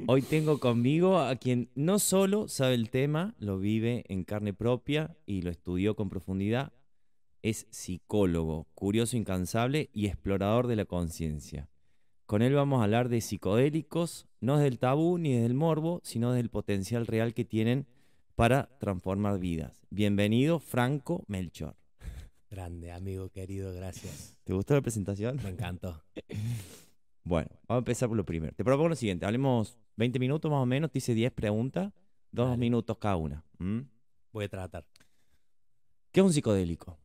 Hoy tengo conmigo a quien no solo sabe el tema, lo vive en carne propia y lo estudió con profundidad. Es psicólogo, curioso incansable y explorador de la conciencia. Con él vamos a hablar de psicodélicos, no desde el tabú ni desde el morbo, sino desde el potencial real que tienen para transformar vidas. Bienvenido, Franco Melchor. Grande, amigo querido, gracias. ¿Te gustó la presentación? Me encantó. Bueno, vamos a empezar por lo primero. Te propongo lo siguiente, hablemos 20 minutos más o menos, te hice 10 preguntas, 2 Dale, minutos cada una. ¿Mm? voy a tratar. ¿Qué es un psicodélico?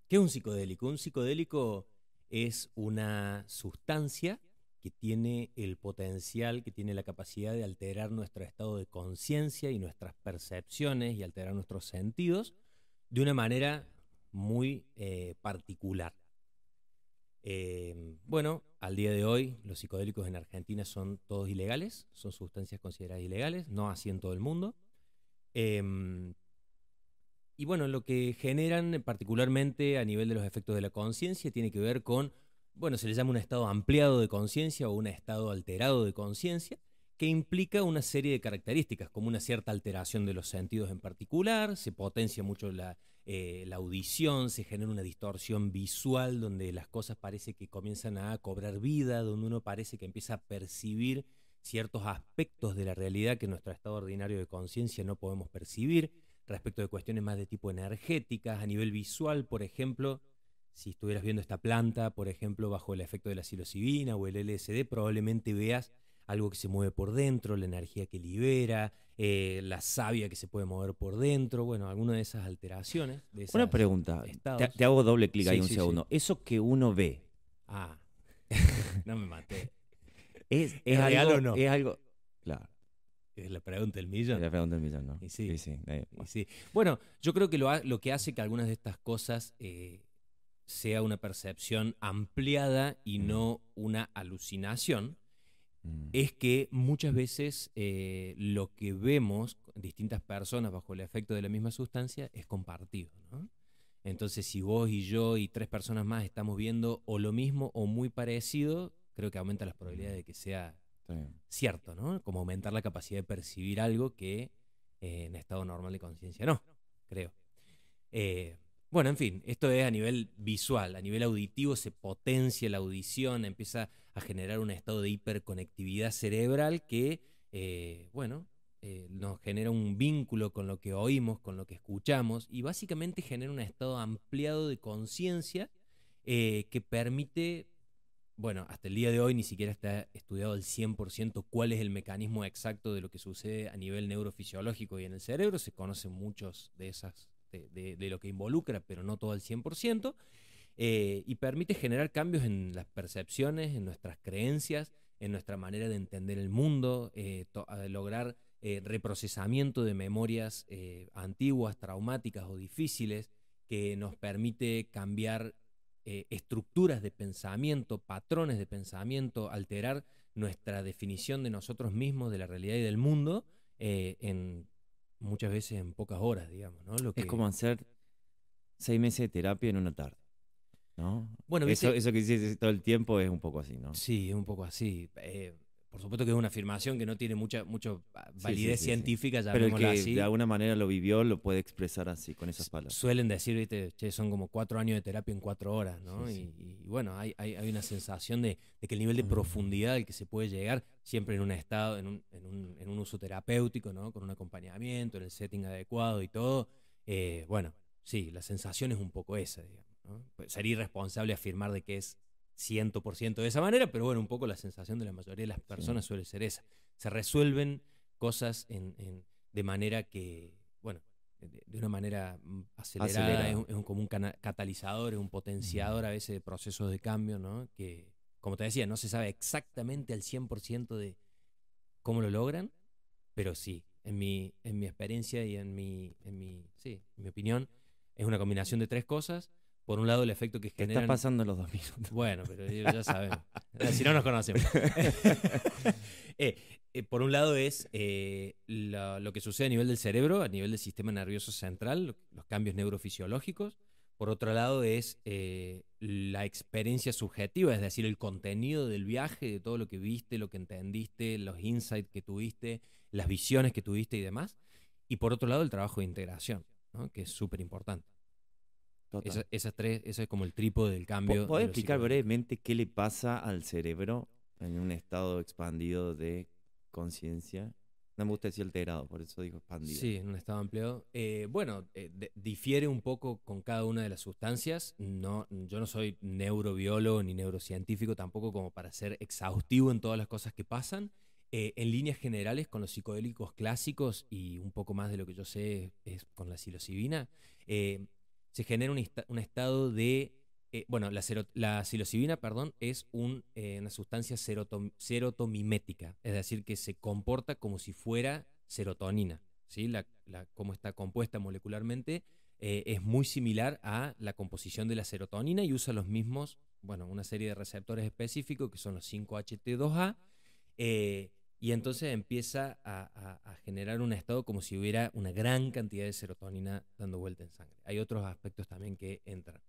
¿Qué es un psicodélico? Un psicodélico es una sustancia que tiene el potencial, que tiene la capacidad de alterar nuestro estado de conciencia y nuestras percepciones y alterar nuestros sentidos de una manera muy particular. Bueno, al día de hoy los psicodélicos en Argentina son todos ilegales, son sustancias consideradas ilegales, no así en todo el mundo. Em, y bueno, lo que generan particularmente a nivel de los efectos de la conciencia tiene que ver con, bueno, se le llama un estado ampliado de conciencia o un estado alterado de conciencia, que implica una serie de características, como una cierta alteración de los sentidos en particular, se potencia mucho la audición, se genera una distorsión visual donde las cosas parece que comienzan a cobrar vida, donde uno parece que empieza a percibir ciertos aspectos de la realidad que en nuestro estado ordinario de conciencia no podemos percibir respecto de cuestiones más de tipo energéticas, a nivel visual, por ejemplo, si estuvieras viendo esta planta, por ejemplo, bajo el efecto de la psilocibina o el LSD, probablemente veas algo que se mueve por dentro, la energía que libera, la savia que se puede mover por dentro, bueno, alguna de esas alteraciones, de Una esos pregunta, te estados. hago doble clic ahí Sí, un sí, sí. segundo. Eso que uno ve, Ah, no me maté. es ¿Es real o algo, no? es algo, claro, Es la pregunta del es millón. la pregunta del millón, ¿no? Y Sí, sí, sí, y bueno. sí. Bueno, yo creo que lo que hace que algunas de estas cosas sea una percepción ampliada y Mm, no una alucinación, mm, es que muchas veces lo que vemos distintas personas bajo el efecto de la misma sustancia es compartido, ¿no? Entonces, si vos y yo y tres personas más estamos viendo o lo mismo o muy parecido, creo que aumenta las probabilidades mm, de que sea está bien. cierto, ¿no? Como aumentar la capacidad de percibir algo que en estado normal de conciencia no, creo. Eh, bueno, en fin, esto es a nivel visual, a nivel auditivo se potencia la audición, empieza a generar un estado de hiperconectividad cerebral que, bueno, nos genera un vínculo con lo que oímos, con lo que escuchamos y básicamente genera un estado ampliado de conciencia que permite, bueno, hasta el día de hoy ni siquiera está estudiado al 100% cuál es el mecanismo exacto de lo que sucede a nivel neurofisiológico y en el cerebro. Se conocen muchos de esas, de lo que involucra, pero no todo al 100%. Y permite generar cambios en las percepciones, en nuestras creencias, en nuestra manera de entender el mundo, lograr reprocesamiento de memorias antiguas, traumáticas o difíciles, que nos permite cambiar estructuras de pensamiento, patrones de pensamiento, alterar nuestra definición de nosotros mismos, de la realidad y del mundo, en muchas veces en pocas horas, digamos, ¿no? Lo Es que, como hacer 6 meses de terapia en una tarde, ¿no? bueno, Eso, viste, eso que dices todo el tiempo es un poco así, ¿no? sí, es un poco así. Por supuesto que es una afirmación que no tiene mucha Sí, sí, validez sí, sí. científica, Pero el llamémosla que de así. alguna manera lo vivió lo puede expresar así, con esas palabras. Suelen decir, ¿viste? Che, son como 4 años de terapia en 4 horas, Sí, ¿no? sí. Y bueno, hay una sensación de que el nivel de Mm, profundidad al que se puede llegar, siempre en un estado, en un uso terapéutico, ¿no? Con un acompañamiento, en el setting adecuado y todo. Bueno, sí, la sensación es un poco esa, digamos, ¿no? Pues sería irresponsable afirmar de que es 100% de esa manera, pero bueno, un poco la sensación de la mayoría de las sí. personas suele ser esa. Se resuelven cosas de manera que, bueno, de una manera acelerada, Acelerada. como un catalizador, es un potenciador Mm, a veces de procesos de cambio, ¿no? Que, como te decía, no se sabe exactamente al 100% de cómo lo logran, pero sí, en mi experiencia y sí, en mi opinión, es una combinación de tres cosas. Por un lado, el efecto que Te estás generan. pasando los 2 minutos. Bueno, pero ya sabemos. Si no nos conocemos. Eh, por un lado es lo que sucede a nivel del cerebro, a nivel del sistema nervioso central, los cambios neurofisiológicos. Por otro lado es la experiencia subjetiva, es decir, el contenido del viaje, de todo lo que viste, lo que entendiste, los insights que tuviste, las visiones que tuviste y demás. Y por otro lado el trabajo de integración, ¿no? Que es súper importante. Total. Esas tres, eso es como el trípode del cambio de ¿Podés lo explicar psicológico. brevemente qué le pasa al cerebro en un estado expandido de conciencia? No me gusta decir alterado, por eso digo expandido. Sí, en un estado amplio. Bueno, difiere un poco con cada una de las sustancias. No, yo no soy neurobiólogo ni neurocientífico tampoco como para ser exhaustivo en todas las cosas que pasan. En líneas generales, con los psicodélicos clásicos y un poco más de lo que yo sé es con la psilocibina, eh, se genera un estado de... bueno, la psilocibina, perdón, es una sustancia serotomimética, es decir, que se comporta como si fuera serotonina. ¿Sí? Cómo está compuesta molecularmente es muy similar a la composición de la serotonina y usa los mismos, bueno, una serie de receptores específicos que son los 5-HT2A, eh, y entonces empieza a generar un estado como si hubiera una gran cantidad de serotonina dando vuelta en sangre. Hay otros aspectos también que entran.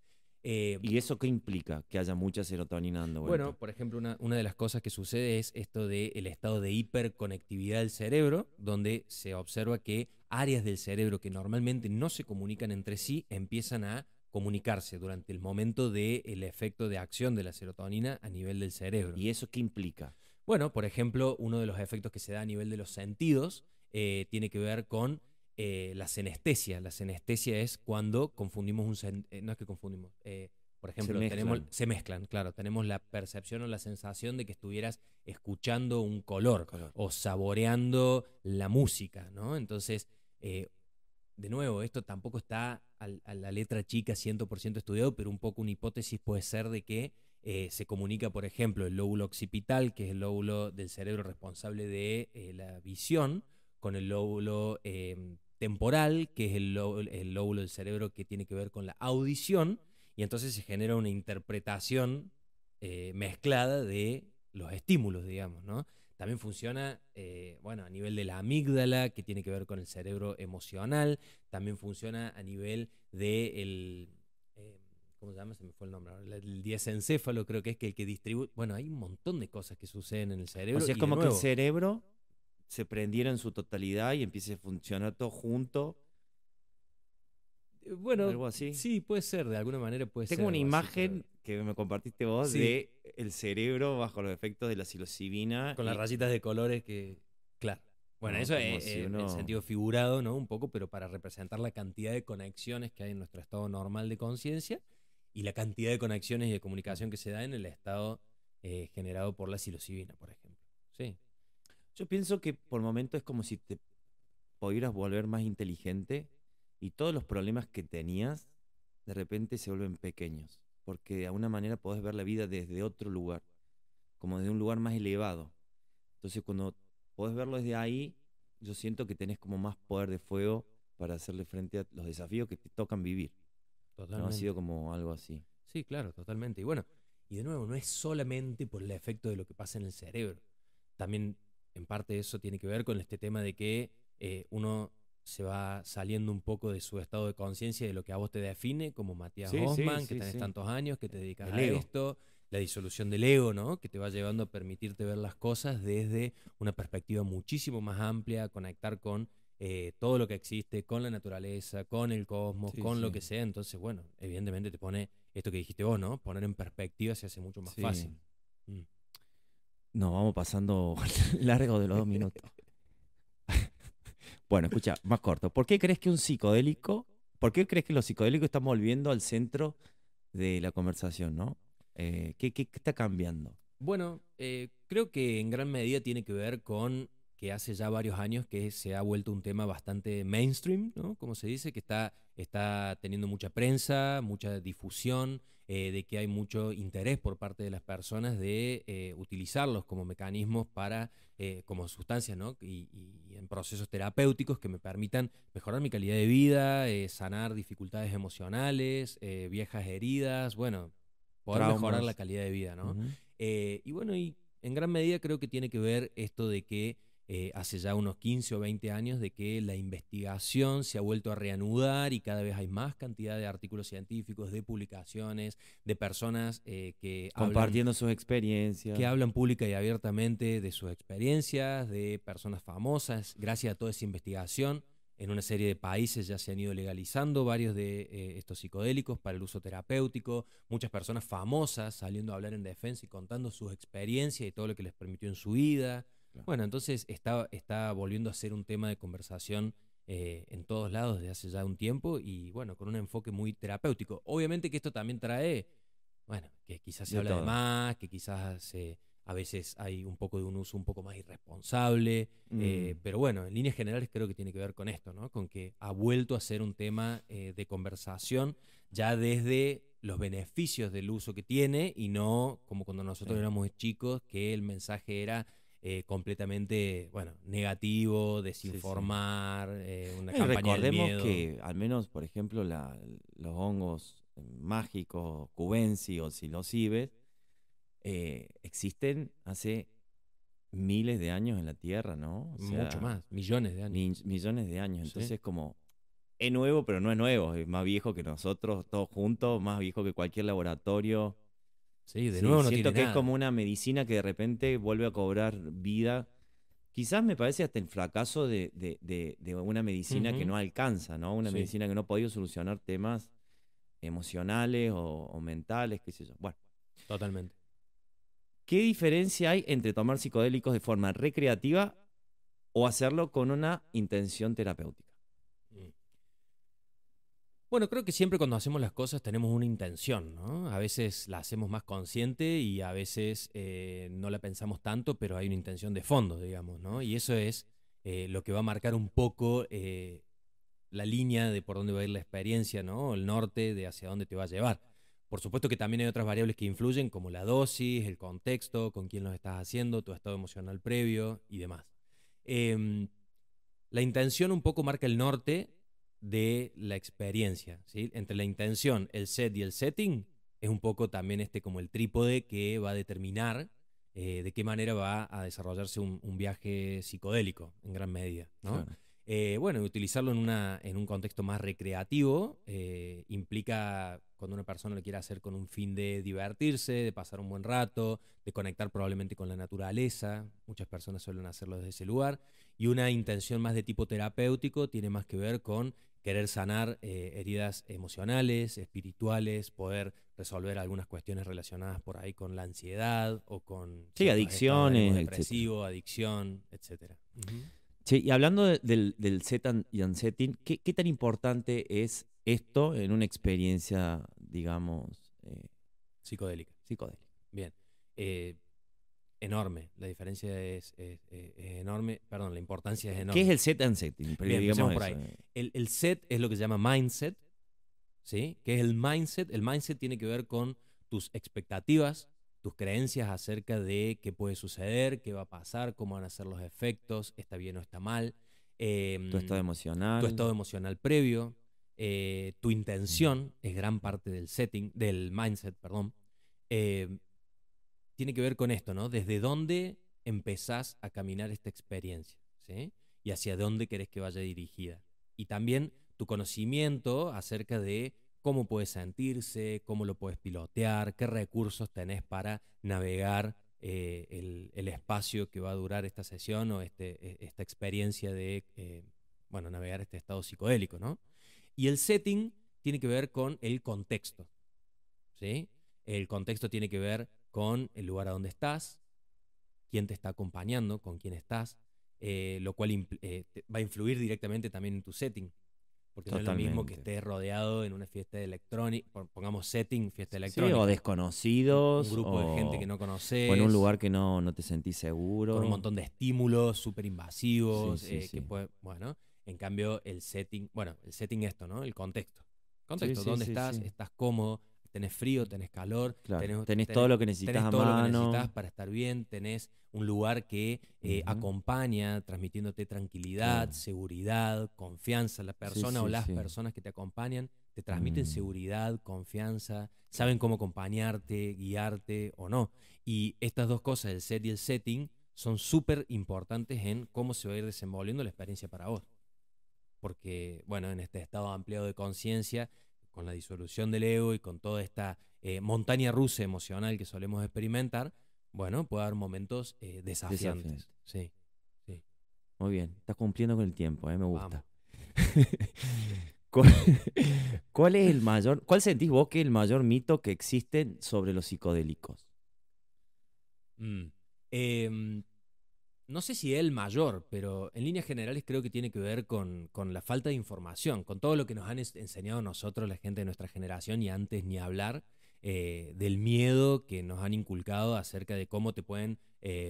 Eh, ¿Y eso qué implica? Que haya mucha serotonina dando bueno, vuelta. por ejemplo, una de las cosas que sucede es esto del estado de hiperconectividad del cerebro, donde se observa que áreas del cerebro que normalmente no se comunican entre sí empiezan a comunicarse durante el momento del efecto de acción de la serotonina a nivel del cerebro. ¿Y eso qué implica? Bueno, por ejemplo, uno de los efectos que se da a nivel de los sentidos tiene que ver con la senestesia. La senestesia es cuando confundimos no es que confundimos. Por Se ejemplo, mezclan. se mezclan, claro, tenemos la percepción o la sensación de que estuvieras escuchando un color Color. o saboreando la música, ¿no? Entonces, eh, de nuevo, esto tampoco está a la letra chica 100% estudiado, pero un poco una hipótesis puede ser de que se comunica, por ejemplo, el lóbulo occipital, que es el lóbulo del cerebro responsable de la visión, con el lóbulo temporal, que es el lóbulo del cerebro que tiene que ver con la audición, y entonces se genera una interpretación mezclada de los estímulos, digamos, ¿no? También funciona, bueno, a nivel de la amígdala, que tiene que ver con el cerebro emocional. También funciona a nivel del, ¿cómo se llama? Se me fue el nombre ahora. El diencéfalo creo que es que el que distribuye. Bueno, hay un montón de cosas que suceden en el O cerebro sea, es y de como que el nuevo, cerebro se prendiera en su totalidad y empiece a funcionar todo junto, bueno, algo así. sí, puede ser, de alguna manera puede ser Tengo una algo así, pero imagen que me compartiste vos sí, de el cerebro bajo los efectos de la psilocibina con las y rayitas de colores que, claro. Bueno, ¿no? eso Como es si en uno... sentido figurado, ¿no? Un poco, pero para representar la cantidad de conexiones que hay en nuestro estado normal de conciencia y la cantidad de conexiones y de comunicación que se da en el estado generado por la psilocibina, por ejemplo. Sí, Yo pienso que por momentos es como si te pudieras volver más inteligente y todos los problemas que tenías de repente se vuelven pequeños, porque de alguna manera podés ver la vida desde otro lugar, como desde un lugar más elevado. Entonces cuando podés verlo desde ahí, yo siento que tenés como más poder de fuego para hacerle frente a los desafíos que te tocan vivir. ¿No? Ha sido totalmente. como algo así. Sí, claro, totalmente. Y bueno, y de nuevo, no es solamente por el efecto de lo que pasa en el cerebro. También, en parte, eso tiene que ver con este tema de que uno se va saliendo un poco de su estado de conciencia de lo que a vos te define, como Matías Sí, sí, Osman, que sí, tenés sí. tantos años, que te dedicas El a ego. esto, la disolución del ego, ¿no? Que te va llevando a permitirte ver las cosas desde una perspectiva muchísimo más amplia, conectar con todo lo que existe, con la naturaleza, con el cosmos, Sí, con lo que sí. sea. Entonces, bueno, evidentemente te pone esto que dijiste vos, ¿no? Poner en perspectiva se hace mucho más Sí. fácil. Mm. Nos vamos pasando largo de los 2 minutos. Bueno, escucha, más corto. ¿Por qué crees que un psicodélico, por qué crees que los psicodélicos están volviendo al centro de la conversación, ¿no? ¿Qué está cambiando? Bueno, creo que en gran medida tiene que ver con que hace ya varios años que se ha vuelto un tema bastante mainstream, ¿no? Como se dice, que está teniendo mucha prensa, mucha difusión, de que hay mucho interés por parte de las personas de utilizarlos como mecanismos para, como sustancias, ¿no? Y en procesos terapéuticos que me permitan mejorar mi calidad de vida, sanar dificultades emocionales, viejas heridas, bueno, poder mejorar la Traumas. calidad de vida, ¿no? Ujú. Y bueno, y en gran medida creo que tiene que ver esto de que hace ya unos 15 o 20 años de que la investigación se ha vuelto a reanudar y cada vez hay más cantidad de artículos científicos, de publicaciones, de personas Compartiendo sus experiencias. que hablan pública y abiertamente de sus experiencias, de personas famosas. Gracias a toda esa investigación, en una serie de países ya se han ido legalizando varios de estos psicodélicos para el uso terapéutico. Muchas personas famosas saliendo a hablar en defensa y contando sus experiencias y todo lo que les permitió en su vida. Claro. Bueno, entonces está volviendo a ser un tema de conversación en todos lados desde hace ya un tiempo y bueno, con un enfoque muy terapéutico. Obviamente que esto también trae, bueno, que quizás se De habla de todo. más, que quizás a veces hay un poco de un uso un poco más irresponsable, pero bueno, en líneas generales creo que tiene que ver con esto, ¿no? Con que ha vuelto a ser un tema de conversación ya desde los beneficios del uso que tiene y no como cuando nosotros Sí. éramos chicos, que el mensaje era completamente, bueno, negativo, Sí, sí. desinformar, una Y campaña del recordemos miedo. que al menos, por ejemplo, los hongos mágicos, cubensi o psilocibes, existen hace miles de años en la Tierra, ¿no? O Mucho sea, más, millones de años. millones de años. Sí. Entonces, como es nuevo, pero no es nuevo. Es más viejo que nosotros, todos juntos, más viejo que cualquier laboratorio. Sí, de Sí, nuevo no tiene siento que es como nada. una medicina que de repente vuelve a cobrar vida. Quizás me parece hasta el fracaso de una medicina que Ujú. no alcanza, ¿no? Una Sí, medicina que no ha podido solucionar temas emocionales o mentales, qué sé yo. Bueno, totalmente. ¿qué diferencia hay entre tomar psicodélicos de forma recreativa o hacerlo con una intención terapéutica? Mm. Bueno, creo que siempre cuando hacemos las cosas tenemos una intención, ¿no? A veces la hacemos más consciente y a veces no la pensamos tanto, pero hay una intención de fondo, digamos, ¿no? Y eso es lo que va a marcar un poco la línea de por dónde va a ir la experiencia, ¿no? El norte de hacia dónde te va a llevar. Por supuesto que también hay otras variables que influyen, como la dosis, el contexto, con quién lo estás haciendo, tu estado emocional previo y demás. Em, la intención un poco marca el norte de la experiencia, ¿sí? Entre la intención, el set y el setting, es un poco también como el trípode que va a determinar de qué manera va a desarrollarse un viaje psicodélico, en gran medida, ¿no? Claro. Bueno, utilizarlo en un contexto más recreativo implica cuando una persona lo quiere hacer con un fin de divertirse, de pasar un buen rato, de conectar probablemente con la naturaleza. Muchas personas suelen hacerlo desde ese lugar. Y una intención más de tipo terapéutico tiene más que ver con querer sanar heridas emocionales, espirituales, poder resolver algunas cuestiones relacionadas por ahí con la ansiedad o con Sí, ciertos estados de ánimo adicciones, etcétera. depresivos, adicción, etcétera. Ujú. Che, y hablando del y unsetting, ¿qué tan importante es esto en una experiencia, digamos, Psicodélica. psicodélica? Bien. Eh, enorme. La diferencia es enorme. Perdón, la importancia es ¿Qué es enorme. el set and setting? Pero Bien, digamos empecemos por eso. ahí. El set es lo que se llama mindset, ¿sí? ¿Qué es el mindset? El mindset tiene que ver con tus expectativas, tus creencias acerca de qué puede suceder, qué va a pasar, cómo van a ser los efectos, está bien o está mal, Tu estado tu emocional. estado emocional previo, tu Mm, intención es gran parte del setting, del mindset, perdón. Eh, tiene que ver con esto, ¿no? Desde dónde empezás a caminar esta experiencia, ¿sí? Y hacia dónde querés que vaya dirigida. Y también tu conocimiento acerca de cómo puedes sentirse, cómo lo puedes pilotear, qué recursos tenés para navegar el espacio que va a durar esta sesión o esta experiencia de, bueno, navegar este estado psicodélico, ¿no? Y el setting tiene que ver con el contexto, ¿sí? El contexto tiene que ver con el lugar a donde estás, quién te está acompañando, con quién estás, lo cual va a influir directamente también en tu setting. Porque no es lo mismo que totalmente. estés rodeado en una fiesta de electrónica, pongamos setting, fiesta Sí, o electrónica, un desconocidos, grupo de gente que no o en un conoces, lugar que no te sentís con un seguro. montón de estímulos súper Sí, invasivos, sí, que sí. puede, bueno, en cambio el setting, bueno, el setting esto, ¿no? El contexto. Sí, Contexto, sí, ¿dónde sí, estás? sí. ¿Estás cómodo? ¿Tenés frío? ¿Tenés calor? Claro. ¿Tenés, Tenés todo tenés, lo que necesitas tenés a todo lo que necesitas mano. para estar bien? ¿Tenés un lugar que Ujú. acompaña, transmitiéndote tranquilidad, Claro. seguridad, confianza? La Sí, persona o sí, las sí. personas que te acompañan te transmiten Mm, seguridad, confianza, claro. saben cómo acompañarte, guiarte o no. Y estas dos cosas, el set y el setting, son súper importantes en cómo se va a ir desenvolviendo la experiencia para vos. Porque, bueno, en este estado ampliado de conciencia, con la disolución del ego y con toda esta montaña rusa emocional que solemos experimentar, bueno, puede haber momentos desafiantes. Desafiante. Sí, sí. Muy bien, estás cumpliendo con el tiempo, me Vamos. gusta. ¿Cuál, cuál sentís vos que es el mayor mito que existe sobre los psicodélicos? Mm. Em, no sé si el mayor, pero en líneas generales creo que tiene que ver con la falta de información, con todo lo que nos han enseñado nosotros, la gente de nuestra generación, y antes ni hablar, del miedo que nos han inculcado acerca de cómo te pueden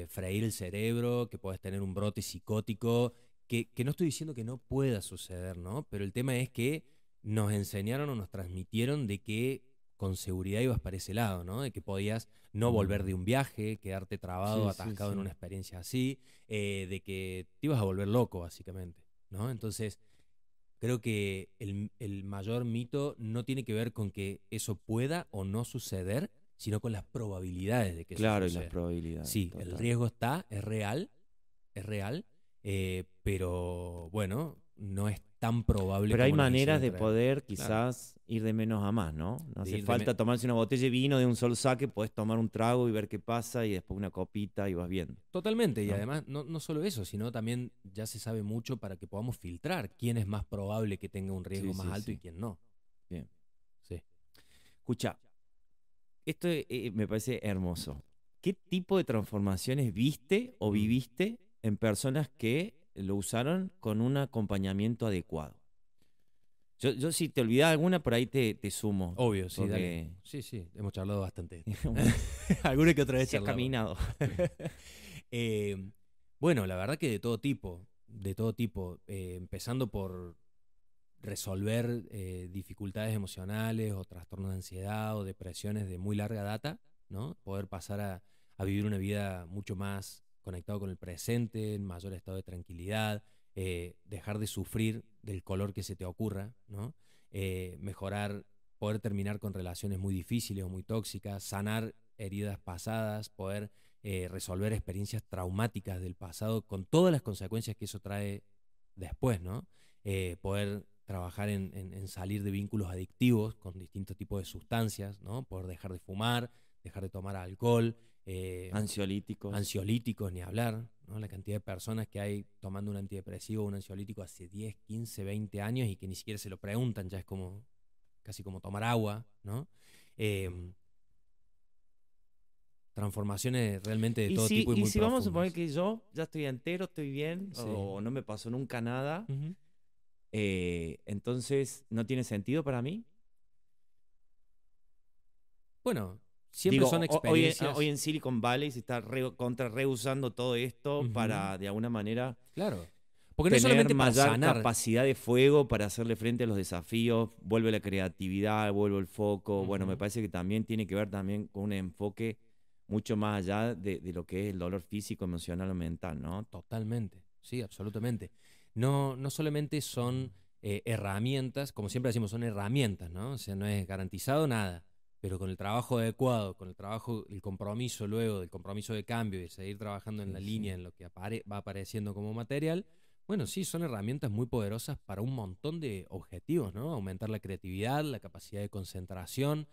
freír el cerebro, que puedes tener un brote psicótico, que no estoy diciendo que no pueda suceder, ¿no? Pero el tema es que nos enseñaron o nos transmitieron de que con seguridad ibas para ese lado, ¿no? De que podías no volver de Mm, un viaje, quedarte trabado, sí, sí, atascado en sí. una experiencia así, de que te ibas a volver loco, básicamente, ¿no? Entonces, creo que el mayor mito no tiene que ver con que eso pueda o no suceder, sino con las probabilidades de que eso Claro, y las suceda. probabilidades, Sí, el total. riesgo está, es real, pero bueno, no es tan probable Pero hay como nos maneras hicieron de creer. poder Claro, quizás ir de menos a más, ¿no? No de hace ir de... falta tomarse una botella de vino de un solo saque, podés tomar un trago y ver qué pasa y después una copita y vas viendo, Totalmente, y ¿no? además no solo eso, sino también ya se sabe mucho para que podamos filtrar quién es más probable que tenga un riesgo Sí, más sí, alto y sí. quién no. Bien. Sí. Escucha, esto me parece hermoso. ¿Qué tipo de transformaciones viste o Mm. viviste en personas que lo usaron con un acompañamiento adecuado? Yo si te olvidas alguna, por ahí te sumo, Obvio, sí, dale. porque Sí, sí, hemos charlado bastante de esto. bueno, Alguna que otra vez si has charlamos. caminado. Eh, bueno, la verdad que de todo tipo, empezando por resolver dificultades emocionales o trastornos de ansiedad o depresiones de muy larga data, ¿no? Poder pasar a vivir una vida mucho más conectado con el presente, en mayor estado de tranquilidad, dejar de sufrir del color que se te ocurra, ¿no? Mejorar, poder terminar con relaciones muy difíciles o muy tóxicas, sanar heridas pasadas, poder resolver experiencias traumáticas del pasado con todas las consecuencias que eso trae después, ¿no? Poder trabajar en salir de vínculos adictivos con distintos tipos de sustancias, ¿no? Poder dejar de fumar, dejar de tomar alcohol, Ansiolíticos. ansiolíticos, ni hablar, ¿no? La cantidad de personas que hay tomando un antidepresivo o un ansiolítico hace 10, 15, 20 años y que ni siquiera se lo preguntan, ya es como casi como tomar agua, ¿no? Eh, transformaciones realmente de todo tipo y Y muy si vamos a suponer profundas. que yo ya estoy entero, estoy bien, Sí. o no me pasó nunca nada, Ujú. entonces no tiene sentido para mí. Bueno, siempre Digo, son hoy experiencias. en Silicon Valley se está reusando todo esto Ujú. para, de alguna manera, Claro. Porque no es tener solamente para mayor sanar. capacidad de fuego para hacerle frente a los desafíos, vuelve la creatividad, vuelve el foco. Bueno, me Ujú. parece que también tiene que ver también con un enfoque mucho más allá de lo que es el dolor físico, emocional o mental, ¿no? Totalmente, sí, absolutamente. No solamente son herramientas, como siempre decimos, son herramientas, ¿no? O sea, no es garantizado nada, pero con el trabajo adecuado, con el trabajo, el compromiso luego, del compromiso de cambio y de seguir trabajando en Sí, la sí. línea, en lo que va apareciendo como material, bueno, sí, son herramientas muy poderosas para un montón de objetivos, ¿no? Aumentar la creatividad, la capacidad de concentración,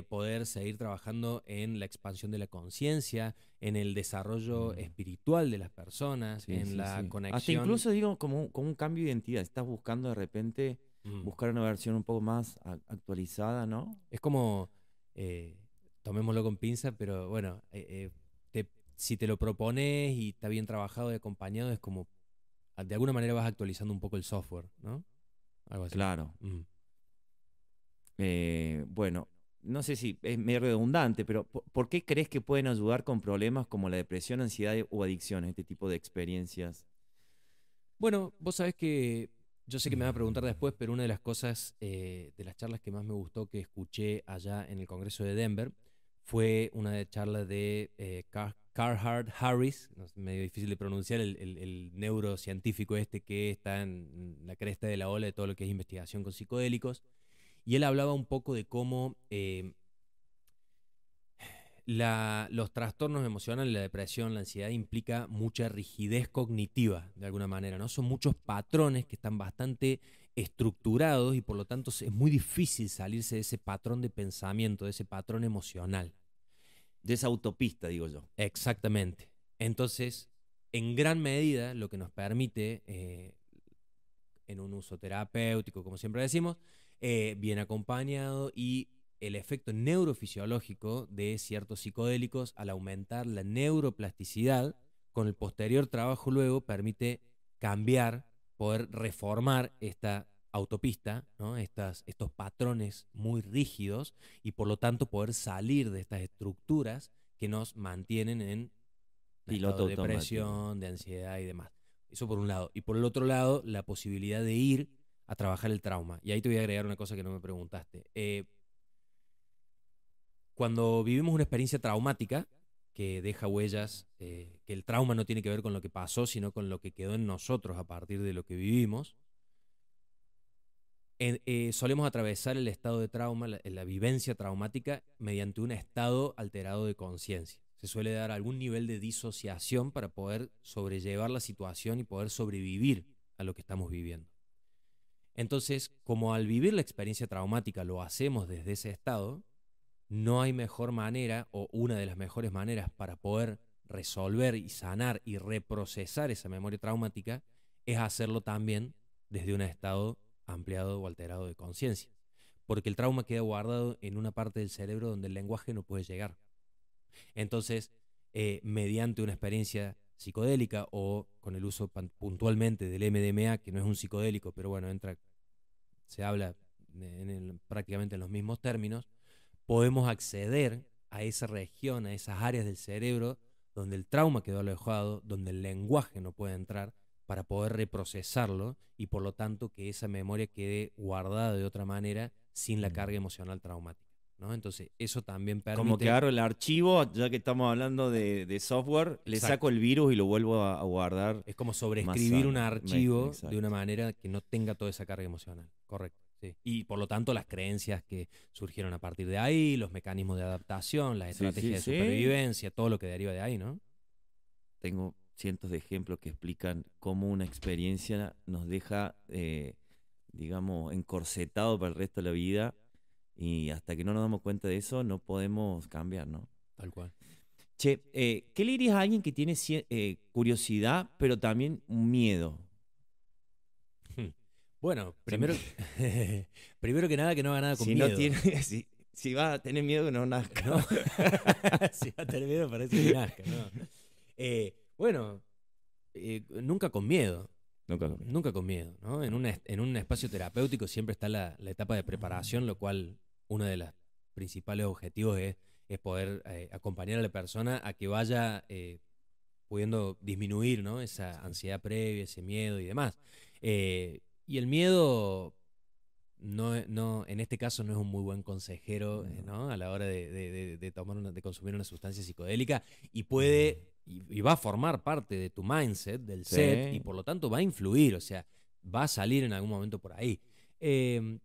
poder seguir trabajando en la expansión de la conciencia, en el desarrollo Mm. espiritual de las personas, Sí, en sí, la sí. Hasta conexión. incluso digo como un cambio de identidad. Estás buscando de repente mm, buscar una versión un poco más actualizada, ¿no? es como, eh, tomémoslo con pinza, pero bueno, si te lo propones y está bien trabajado y acompañado, es como, de alguna manera vas actualizando un poco el software, ¿no? Algo así. Claro. Mm. Bueno, no sé si es medio redundante, pero ¿por qué crees que pueden ayudar con problemas como la depresión, ansiedad o adicción, este tipo de experiencias? Bueno, vos sabés que yo sé que me va a preguntar después, pero una de las cosas de las charlas que más me gustó que escuché allá en el Congreso de Denver fue una charla de Carhart Harris, no sé, medio difícil de pronunciar, el neurocientífico este que está en la cresta de la ola de todo lo que es investigación con psicodélicos, y él hablaba un poco de cómo Los trastornos emocionales, la depresión, la ansiedad implica mucha rigidez cognitiva, de alguna manera, ¿no? Son muchos patrones que están bastante estructurados y por lo tanto es muy difícil salirse de ese patrón de pensamiento, de ese patrón emocional. De esa autopista, digo yo. Exactamente. Entonces, en gran medida, lo que nos permite, en un uso terapéutico, como siempre decimos, bien acompañado y el efecto neurofisiológico de ciertos psicodélicos al aumentar la neuroplasticidad, con el posterior trabajo luego permite cambiar, poder reformar esta autopista, ¿no? Estos patrones muy rígidos y por lo tanto poder salir de estas estructuras que nos mantienen en un estado Piloto de automático. depresión, de ansiedad y demás. Eso por un lado. Y por el otro lado, la posibilidad de ir a trabajar el trauma. Y ahí te voy a agregar una cosa que no me preguntaste. Cuando vivimos una experiencia traumática que deja huellas, que el trauma no tiene que ver con lo que pasó, sino con lo que quedó en nosotros a partir de lo que vivimos, solemos atravesar el estado de trauma, la vivencia traumática, mediante un estado alterado de conciencia. Se suele dar algún nivel de disociación para poder sobrellevar la situación y poder sobrevivir a lo que estamos viviendo. Entonces, como al vivir la experiencia traumática lo hacemos desde ese estado, no hay mejor manera o una de las mejores maneras para poder resolver y sanar y reprocesar esa memoria traumática es hacerlo también desde un estado ampliado o alterado de conciencia. Porque el trauma queda guardado en una parte del cerebro donde el lenguaje no puede llegar. Entonces, mediante una experiencia psicodélica o con el uso puntualmente del MDMA, que no es un psicodélico, pero bueno, se habla prácticamente en los mismos términos, podemos acceder a esa región, a esas áreas del cerebro donde el trauma quedó alojado, donde el lenguaje no puede entrar, para poder reprocesarlo y por lo tanto que esa memoria quede guardada de otra manera sin la carga emocional traumática, ¿no? Entonces, eso también Como que permite... agarro el archivo, ya que estamos hablando de software, le Exacto. saco el virus y lo vuelvo a guardar Es como más sobreescribir un sano. archivo de una Exacto. manera que no tenga toda esa carga emocional. Correcto. Sí. Y por lo tanto, las creencias que surgieron a partir de ahí, los mecanismos de adaptación, las Sí, sí, estrategias de sí. supervivencia, todo lo que deriva de ahí, ¿no? Tengo cientos de ejemplos que explican cómo una experiencia nos deja, digamos, encorsetado para el resto de la vida y hasta que no nos damos cuenta de eso no podemos cambiar, ¿no? Tal cual. Che, ¿qué le dirías a alguien que tiene curiosidad, pero también un miedo? Bueno, O sea, primero que nada, que no haga nada con si no miedo. tiene, si va a tener miedo, que no No, nazca. si va a tener miedo, parece que nazca, ¿no? Bueno, nunca con miedo. Nunca conmigo. Nunca con miedo, ¿no? En un espacio terapéutico siempre está la etapa de preparación, lo cual uno de los principales objetivos es poder acompañar a la persona a que vaya pudiendo disminuir, ¿no? Esa ansiedad previa, ese miedo y demás. Y el miedo en este caso no es un muy buen consejero, ¿no? A la hora de tomar de consumir una sustancia psicodélica y puede y va a formar parte de tu mindset, del set, y Sí. por lo tanto va a influir, o sea, va a salir en algún momento por ahí. Eh,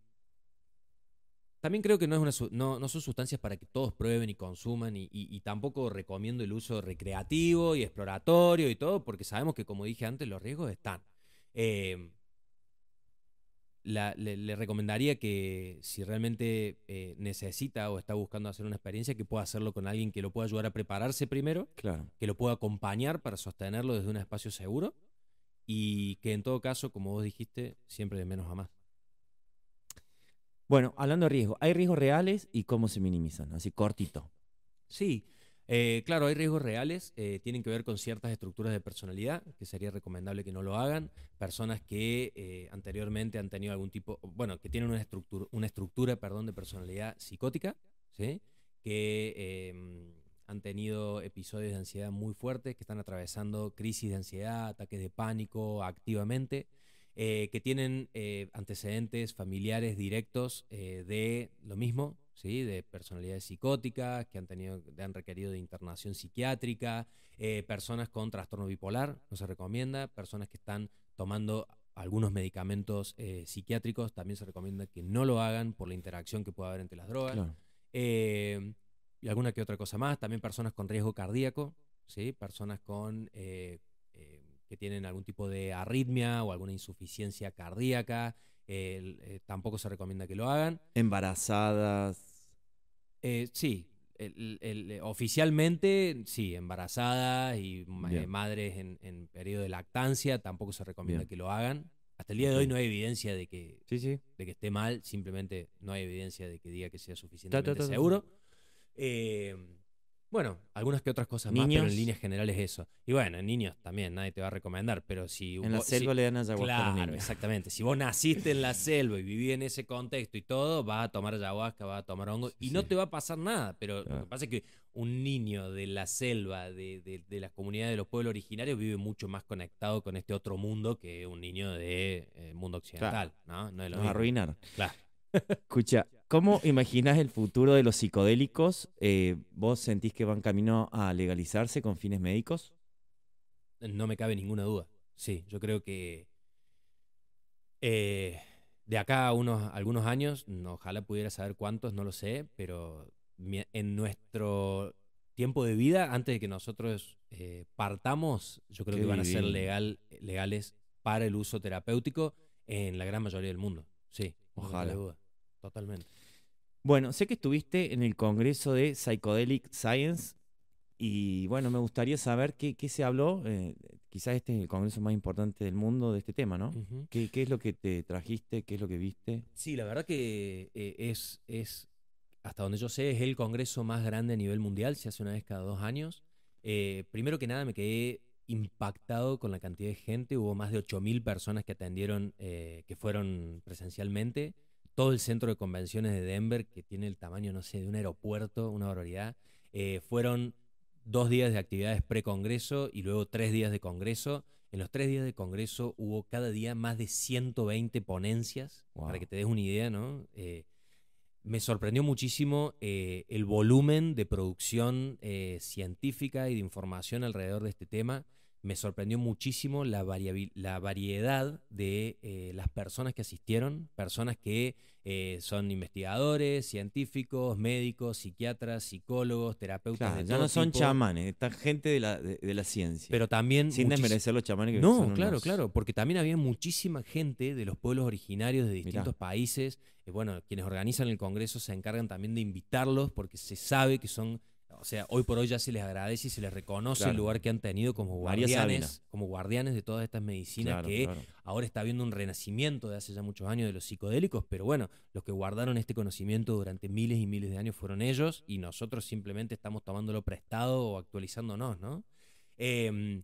También creo que no son sustancias para que todos prueben y consuman y tampoco recomiendo el uso recreativo y exploratorio y todo, porque sabemos que, como dije antes, los riesgos están. Eh, le recomendaría que si realmente necesita o está buscando hacer una experiencia, que pueda hacerlo con alguien que lo pueda ayudar a prepararse primero, Claro. que lo pueda acompañar para sostenerlo desde un espacio seguro y que en todo caso, como vos dijiste, siempre de menos a más. Bueno, hablando de riesgos, ¿hay riesgos reales y cómo se minimizan? Así cortito. Sí, claro, hay riesgos reales, tienen que ver con ciertas estructuras de personalidad, que sería recomendable que no lo hagan. Personas que anteriormente han tenido algún tipo, bueno, que tienen una estructura, perdón, de personalidad psicótica, ¿sí? Que han tenido episodios de ansiedad muy fuertes, que están atravesando crisis de ansiedad, ataques de pánico activamente, que tienen antecedentes familiares directos de lo mismo, ¿sí? De personalidades psicóticas, que han requerido de internación psiquiátrica, personas con trastorno bipolar, no se recomienda, personas que están tomando algunos medicamentos psiquiátricos, también se recomienda que no lo hagan por la interacción que puede haber entre las drogas. Claro. Eh, y alguna que otra cosa más. También personas con riesgo cardíaco, ¿sí? Personas que tienen algún tipo de arritmia o alguna insuficiencia cardíaca. Tampoco se recomienda que lo hagan. Embarazadas. Sí, oficialmente sí, embarazadas y Bien, madres en periodo de lactancia, tampoco se recomienda bien. que lo hagan. Hasta el día de hoy Ok. no hay evidencia Sí, sí. de que esté mal, simplemente no hay evidencia de que diga que sea Ta, ta, suficientemente ta, ta, ta. seguro. Eh, bueno, algunas que otras cosas más, pero en Niños, líneas generales eso. Y bueno, en niños también, nadie te va a recomendar, pero en la selva le dan ayahuasca a los claro, niños. exactamente. Si vos naciste en la selva y vivís en ese contexto y todo, vas a tomar ayahuasca, vas a tomar hongo Sí, y no sí. te va a pasar nada. Pero lo Ah, que pasa es que un niño de la selva, de las comunidades de los pueblos originarios, vive mucho más conectado con este otro mundo que un niño de mundo claro, occidental, ¿no? No es lo nos mismo. arruinaron. Claro. Escucha, ¿cómo imaginas el futuro de los psicodélicos? ¿Vos sentís que van camino a legalizarse con fines médicos? No me cabe ninguna duda. Sí, yo creo que Eh, de acá a algunos años, ojalá pudiera saber cuántos, no lo sé, pero en nuestro tiempo de vida, antes de que nosotros partamos, yo creo Qué que van a ser divino. legales para el uso terapéutico en la gran mayoría del mundo. Sí, no me cabe Ojalá. duda. Totalmente. Bueno, sé que estuviste en el Congreso de Psychedelic Science y bueno, me gustaría saber qué se habló. Quizás este es el congreso más importante del mundo de este tema, ¿no? Ujú. ¿Qué es lo que te trajiste? ¿Qué es lo que viste? Sí, la verdad que hasta donde yo sé, es el congreso más grande a nivel mundial, se hace una vez cada 2 años. Primero que nada, me quedé impactado con la cantidad de gente. Hubo más de 8.000 personas que atendieron, que fueron presencialmente. Todo el centro de convenciones de Denver, que tiene el tamaño, no sé, de un aeropuerto, una barbaridad. Fueron 2 días de actividades pre-congreso y luego 3 días de congreso. En los 3 días de congreso hubo cada día más de 120 ponencias, para que Wow. te des una idea, ¿no? Me sorprendió muchísimo el volumen de producción científica y de información alrededor de este tema. Me sorprendió muchísimo la variedad de las personas que asistieron, personas que son investigadores, científicos, médicos, psiquiatras, psicólogos, terapeutas Claro, de ya todo no son tipo, chamanes, esta gente de la ciencia. pero también Sin muchísimo. desmerecer los chamanes que son No, claro, unos. claro, porque también había muchísima gente de los pueblos originarios de Mirá, distintos países. Bueno, quienes organizan el Congreso se encargan también de invitarlos porque se sabe que son, o sea, hoy por hoy ya se les agradece y se les reconoce el claro. lugar que han tenido María Sabina. como guardianes de todas estas medicinas Claro, que claro. ahora está habiendo un renacimiento de hace ya muchos años de los psicodélicos, pero bueno, los que guardaron este conocimiento durante miles y miles de años fueron ellos y nosotros simplemente estamos tomándolo prestado o actualizándonos, ¿no? Em,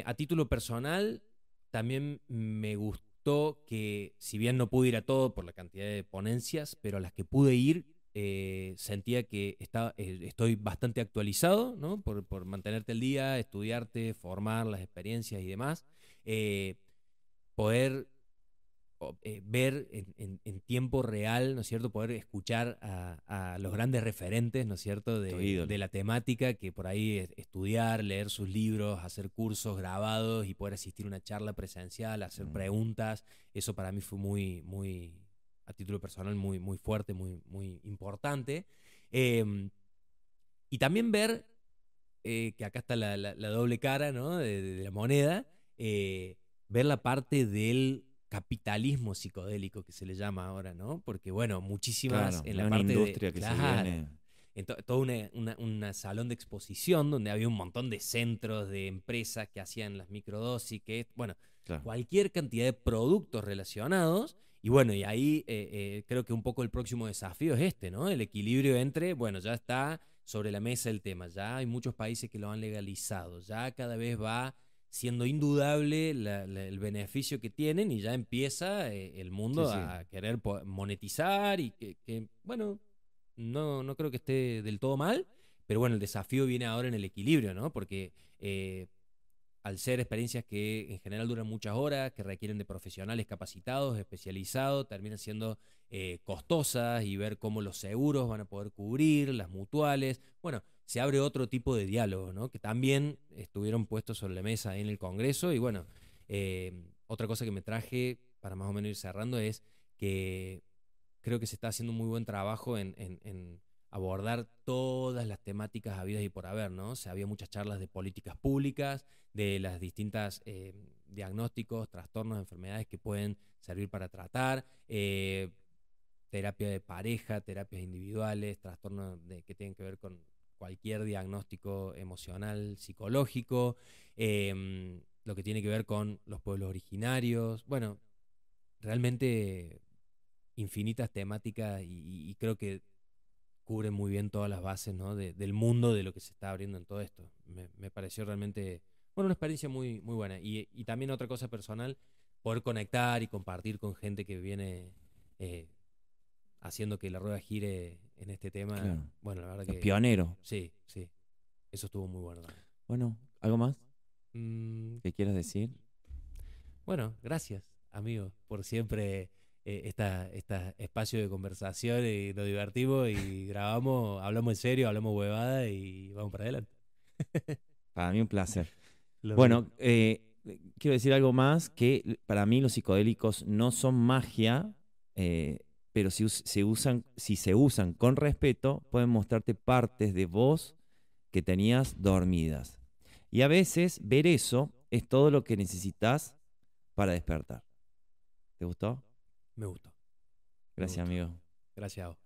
a título personal, también me gustó que, si bien no pude ir a todo por la cantidad de ponencias, pero a las que pude ir, sentía que estoy bastante actualizado, ¿no? Por mantenerte al día, estudiarte, formar las experiencias y demás. Eh, Poder ver en tiempo real, ¿no es cierto? Poder escuchar a los grandes referentes, ¿no es cierto? Tu De ídolo. la temática, que por ahí estudiar, leer sus libros, hacer cursos grabados y poder asistir a una charla presencial, hacer Mm. preguntas, eso para mí fue a título personal, muy fuerte, muy importante. Eh, y también ver que acá está la doble cara, ¿no? De la moneda, ver la parte del capitalismo psicodélico que se le llama ahora, ¿no? Porque, bueno, muchísimas Claro, en es la una parte de, industria que se claro, viene. en todo una salón de exposición donde había un montón de centros de empresas que hacían las microdosis, bueno, Claro. cualquier cantidad de productos relacionados. Y bueno, y ahí creo que un poco el próximo desafío es este, ¿no? El equilibrio entre, bueno, ya está sobre la mesa el tema, ya hay muchos países que lo han legalizado, ya cada vez va siendo indudable el beneficio que tienen y ya empieza el Sí, mundo sí. a querer monetizar y bueno, no creo que esté del todo mal, pero bueno, el desafío viene ahora en el equilibrio, ¿no? Porque al ser experiencias que en general duran muchas horas, que requieren de profesionales capacitados, especializados, terminan siendo costosas y ver cómo los seguros van a poder cubrir, las mutuales. Bueno, se abre otro tipo de diálogo, ¿no? Que también estuvieron puestos sobre la mesa ahí en el Congreso. Y bueno, otra cosa que me traje para más o menos ir cerrando es que creo que se está haciendo un muy buen trabajo en abordar todas las temáticas habidas y por haber, ¿no? O sea, había muchas charlas de políticas públicas, de las distintas diagnósticos, trastornos, enfermedades que pueden servir para tratar, terapia de pareja, terapias individuales, que tienen que ver con cualquier diagnóstico emocional, psicológico, lo que tiene que ver con los pueblos originarios. Bueno, realmente infinitas temáticas y creo que cubre muy bien todas las bases, ¿no? Del mundo de lo que se está abriendo en todo esto. Me pareció realmente, bueno, una experiencia muy, muy buena. Y también otra cosa personal, poder conectar y compartir con gente que viene haciendo que la rueda gire en este tema. Claro. Bueno, la verdad Los que pioneros. sí, sí, eso estuvo muy bueno también. Bueno, ¿algo más Mm, que quieras decir? bueno, gracias, amigo, por siempre esta espacio de conversación y nos divertimos y grabamos, hablamos en serio, hablamos huevada y vamos para adelante. Para mí un placer. Lo mismo. Bueno, quiero decir algo más, que para mí los psicodélicos no son magia, pero si se usan con respeto, pueden mostrarte partes de vos que tenías dormidas. Y a veces ver eso es todo lo que necesitas para despertar. ¿Te gustó? Me gustó, me Gracias, gustó. amigo. Gracias a vos.